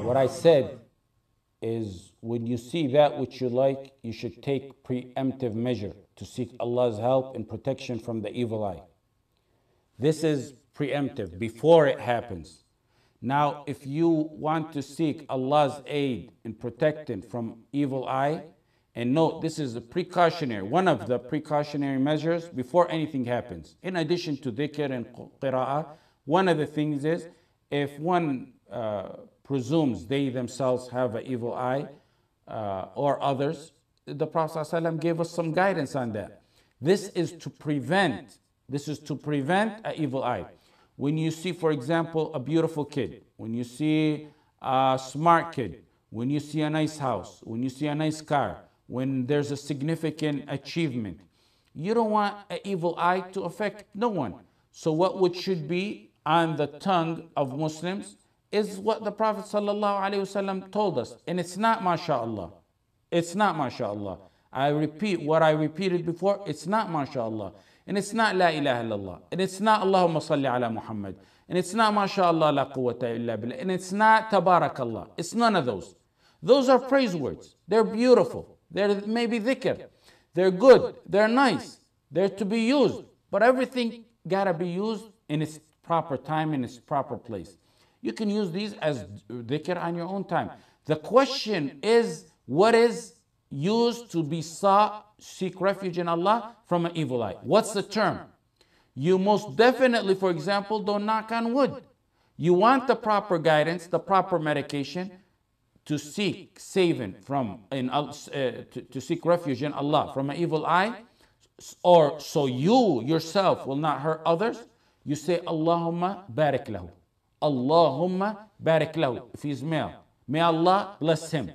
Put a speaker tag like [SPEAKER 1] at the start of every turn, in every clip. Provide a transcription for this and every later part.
[SPEAKER 1] What I said is when you see that which you like, you should take preemptive measure to seek Allah's help and protection from the evil eye. This is preemptive, before it happens. Now, if you want to seek Allah's aid in protecting from evil eye, and note, this is a precautionary, one of the precautionary measures before anything happens. In addition to dhikr and qira'ah, one of the things is, if one presumes they themselves have an evil eye, or others, the Prophet ﷺ gave us some guidance on that. This is to prevent an evil eye. When you see, for example, a beautiful kid, when you see a smart kid, when you see a nice house, when you see a nice car, when there's a significant achievement, you don't want an evil eye to affect no one. So what should be on the tongue of Muslims is what the Prophet ﷺ told us. And it's not mashallah. It's not mashallah. I repeat what I repeated before. It's not mashallah. And it's not la ilaha illallah. And it's not Allahumma salli ala Muhammad. And it's not mashallah la quwwata illa billah. And it's not tabarakallah. It's none of those. Those are praise words. They're beautiful. They're maybe dhikr. They're good. They're nice. They're to be used. But everything gotta be used in its proper time, in its proper place. You can use these as dhikr on your own time. The question is, what is used to be sought, seek refuge in Allah from an evil eye? What's the term? You most definitely, for example, don't knock on wood. You want the proper guidance, the proper medication to seek saving from, to seek refuge in Allah from an evil eye, or so you yourself will not hurt others. You say, Allahumma barik lahu. Allahumma barik lahu. If he's male, may Allah bless him.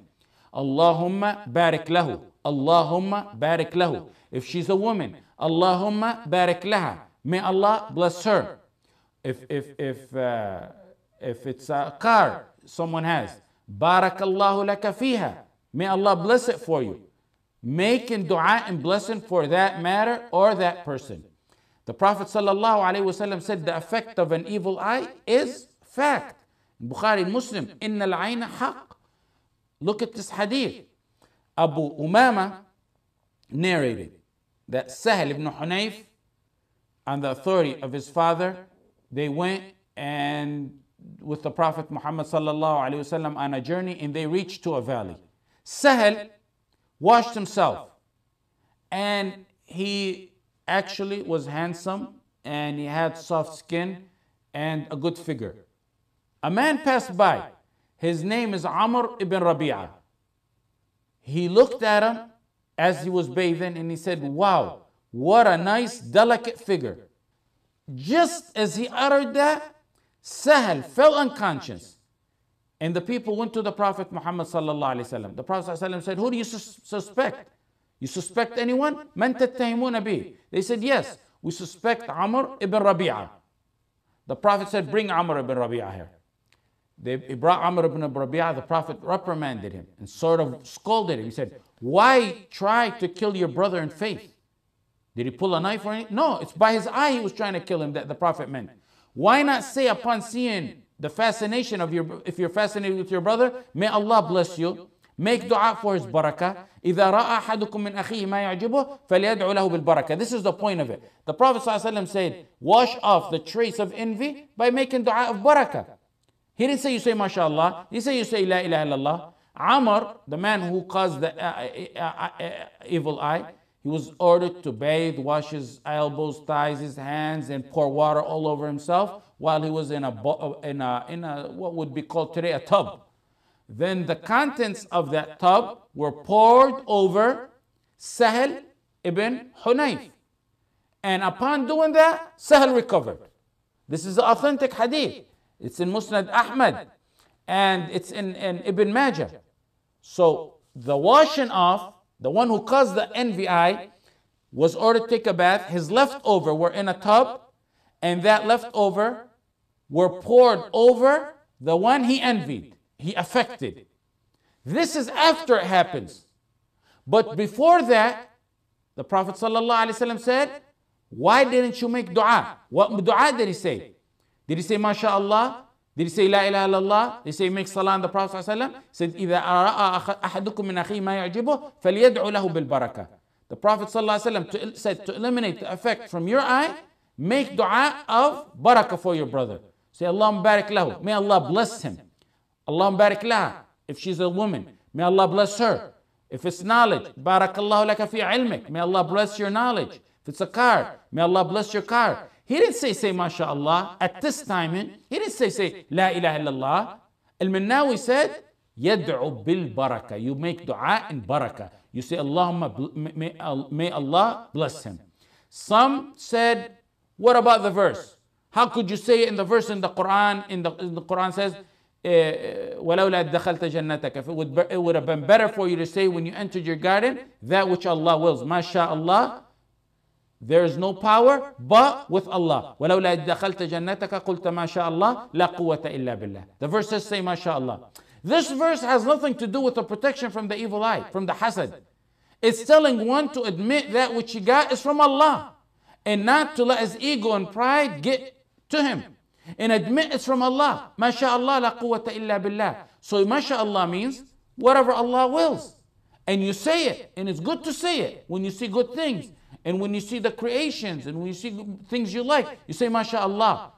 [SPEAKER 1] Allahumma barik lahu. Allahumma barik lahu. If she's a woman, Allahumma barik laha. May Allah bless her. If it's a car someone has, barakallahu laka fiha. May Allah bless it for you. Making dua and blessing for that matter or that person. The Prophet ﷺ said the effect of an evil eye is fact. Bukhari, Muslim, inna al-ayna haq. Look at this hadith. Abu Umama narrated that Sahl ibn Hunayf, on the authority of his father, they went and with the Prophet Muhammad ﷺ on a journey, and they reached to a valley. Sahl washed himself, and he actually was handsome, and he had soft skin and a good figure. A man passed by. His name is Amr ibn Rabi'ah. He looked at him as he was bathing, and he said, wow, what a nice, delicate figure. Just as he uttered that, Sahl fell unconscious. And the people went to the Prophet Muhammad sallallahu alaihi wasallam. The Prophet sallallahu alaihi wasallam said, who do you suspect? You suspect anyone? Man tattahimuna bih. They said, yes, we suspect Amr ibn Rabi'ah. The Prophet said, bring Amr ibn Rabi'ah here. They brought Amr ibn Rabi'ah. The Prophet reprimanded him and sort of scolded him. He said, why try to kill your brother in faith? Did he pull a knife or anything? No, it's by his eye he was trying to kill him that the Prophet meant. Why not say upon seeing the fascination of if you're fascinated with your brother, may Allah bless you. Make dua for his barakah. إِذَا رَأَى أَحَدُكُم مِّنْ أَخِيهِ مَا يَعْجِبُهُ فَلْيَدْعُ لَهُ بِالْبَرَكَةِ. This is the point of it. The Prophet ﷺ said, wash off the trace of envy by making dua of barakah. He didn't say you say mashallah. He said you say la ilaha illallah. Amr, the man who caused the evil eye, he was ordered to bathe, wash his elbows, thighs, his hands, and pour water all over himself while he was in a what would be called today a tub. Then the contents of that tub were poured over Sahl ibn Hunayf. And upon doing that, Sahl recovered. This is the authentic hadith. It's in Musnad Ahmad and it's in Ibn Majah. So the washing off, the one who caused the envy eye, was ordered to take a bath. His leftover were in a tub, and that leftover were poured over the one he envied, he affected. This is after it happens. But before that, the Prophet ﷺ said, why didn't you make dua? What dua did he say? Did he say, MashaAllah? Did he say La ilaha illallah? Did he say make salah on the Prophet ﷺ? He said, إِذَا أَرَأَ أَحَدُكُم مِّنْ أَخِيهِ مَا يَعْجِبُهُ فَلْيَدْعُ لَهُ بِالْبَرَكَةِ. The Prophet ﷺ said to eliminate the effect from your eye, make dua of barakah for your brother. Say, Allahumma barik lahu. May Allah bless him. Allahumma barik laha. If she's a woman, may Allah bless her. If it's knowledge, barakallahu laka fi ilmik. May Allah bless your knowledge. If it's a car, may Allah bless your car. He didn't say mashallah at this time. He didn't say la ilaha illallah. Al-Minnawi said, yad'u bil barakah. You make dua in barakah. You say, Allahumma, may Allah bless him. Some said, what about the verse? How could you say it in the verse in the Quran? In the Quran says, وَلَوْلَا دَخَلْتَ جَنَّتَكَ. It would have been better for you to say when you entered your garden, that which Allah wills. MashaAllah. There is no power but with Allah. وَلَوْلَا دَخَلْتَ جَنَّتَكَ قُلْتَ مَاشَاءَ اللَّهِ لَا قُوَّةَ إِلَّا بِاللَّهِ. The verse says, say MashaAllah. This verse has nothing to do with the protection from the evil eye, from the hasad. It's telling one to admit that which he got is from Allah, and not to let his ego and pride get to him. And admit it's from Allah. MashaAllah la quwwata illa billah. So MashaAllah means whatever Allah wills. And you say it, and it's good to say it when you see good things, and when you see the creations, and when you see things you like, you say MashaAllah.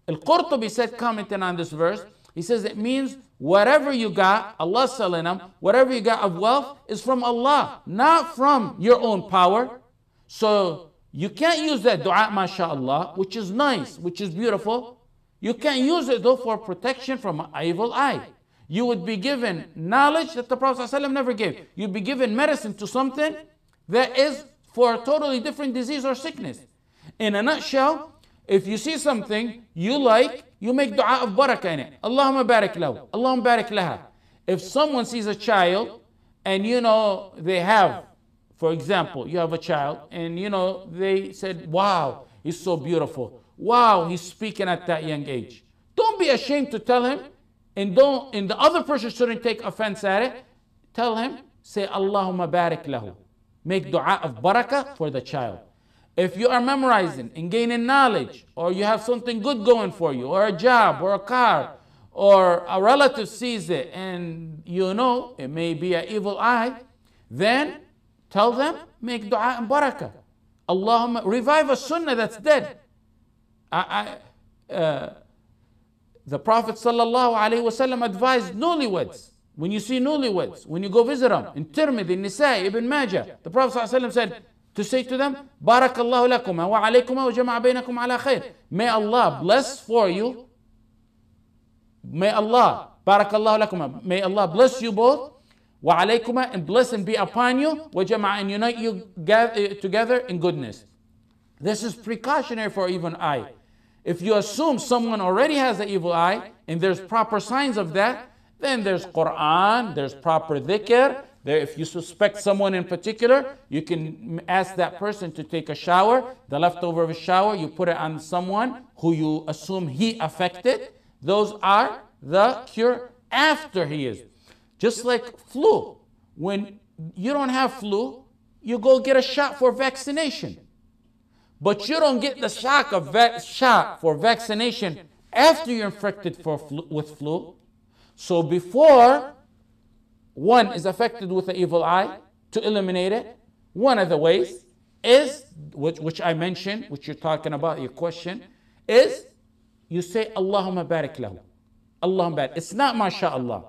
[SPEAKER 1] Al-Qurtubi said, commenting on this verse, he says it means whatever you got, Allah's telling them, whatever you got of wealth is from Allah, not from your own power. So you can't use that dua, MashaAllah, which is nice, which is beautiful. You can't use it though for protection from an evil eye. You would be given knowledge that the Prophet ﷺ never gave. You'd be given medicine to something that is for a totally different disease or sickness. In a nutshell, if you see something you like, you make dua of barakah in it. Allahumma barik lahu. Allahumma barik laha. If someone sees a child and they have, for example, you have a child and they said, wow, he's so beautiful. Wow, he's speaking at that young age. Don't be ashamed to tell him, and the other person shouldn't take offense at it. Tell him, say Allahumma barik lahu. Make dua of barakah for the child. If you are memorizing and gaining knowledge, or you have something good going for you, or a job, or a car, or a relative sees it and it may be an evil eye, then tell them, make dua and barakah. Allahumma, revive a sunnah that's dead. The Prophet ﷺ advised newlyweds. When you see newlyweds, when you go visit them, in Tirmidhi, Nisa'i, Ibn Majah, the Prophet ﷺ said to say to them, Barakallahu lakuma wa alaykuma wa jama'a baynakum ala khair. May Allah bless for you. May Allah, Barakallahu lakuma, may Allah bless you both. Wa alaykuma, and bless and be upon you. Wa jama'a, and unite you together in goodness. This is precautionary for even eye. If you assume someone already has an evil eye, and there's proper signs of that, then there's Quran, there's proper dhikr. If you suspect someone in particular, you can ask that person to take a shower. The leftover of a shower, you put it on someone who you assume he affected. Those are the cure after he is. Just like flu. When you don't have flu, you go get a shot for vaccination. But you don't get the shot for vaccination after you're infected with flu. So before one is affected with an evil eye, to eliminate it, one of the ways is, which I mentioned, which you're talking about, your question, is you say, Allahumma barik lahu. Allahumma barik. It's not MashaAllah.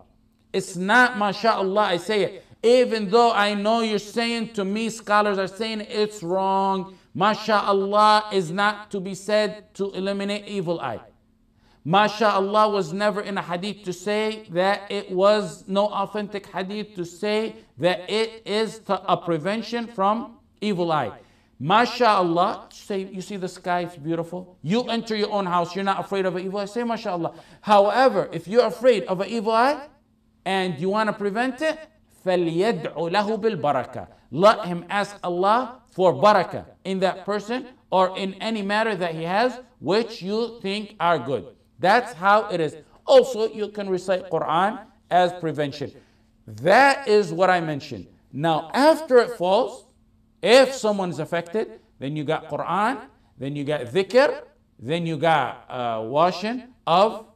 [SPEAKER 1] It's not MashaAllah, I say it. Even though I know you're saying to me, scholars are saying it's wrong. MashaAllah is not to be said to eliminate evil eye. MashaAllah was never in a hadith to say that it was no authentic hadith to say that it is a prevention from evil eye. MashaAllah, say you see the sky, it's beautiful. You enter your own house, you're not afraid of an evil eye, say MashaAllah. However, if you're afraid of an evil eye and you want to prevent it, فَلْيَدْعُ لَهُ بِالْبَرَكَةِ. Let him ask Allah for barakah in that person or in any matter that he has which you think are good. That's how it is. Also, you can recite Quran as prevention. That is what I mentioned. Now, after it falls, if someone is affected, then you got Quran, then you got dhikr, then you got washing of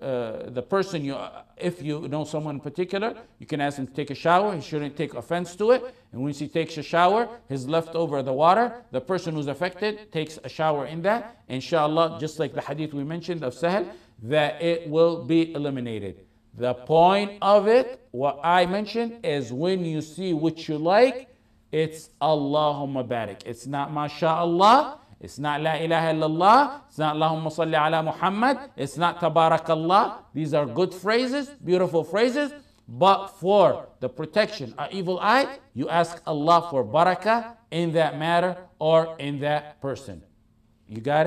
[SPEAKER 1] the person, if you know someone in particular, you can ask him to take a shower. He shouldn't take offense to it. And once he takes a shower, his leftover the water, the person who's affected takes a shower in that. Inshallah, just like the hadith we mentioned of Sahel, that it will be eliminated. The point of it, what I mentioned, is when you see what you like, it's Allahumma barik. It's not Mashallah. It's not La ilaha illallah. It's not Allahumma salli ala Muhammad. It's not Tabarakallah. These are good phrases, beautiful phrases. But for the protection of evil eye, you ask Allah for barakah in that matter or in that person. You got it?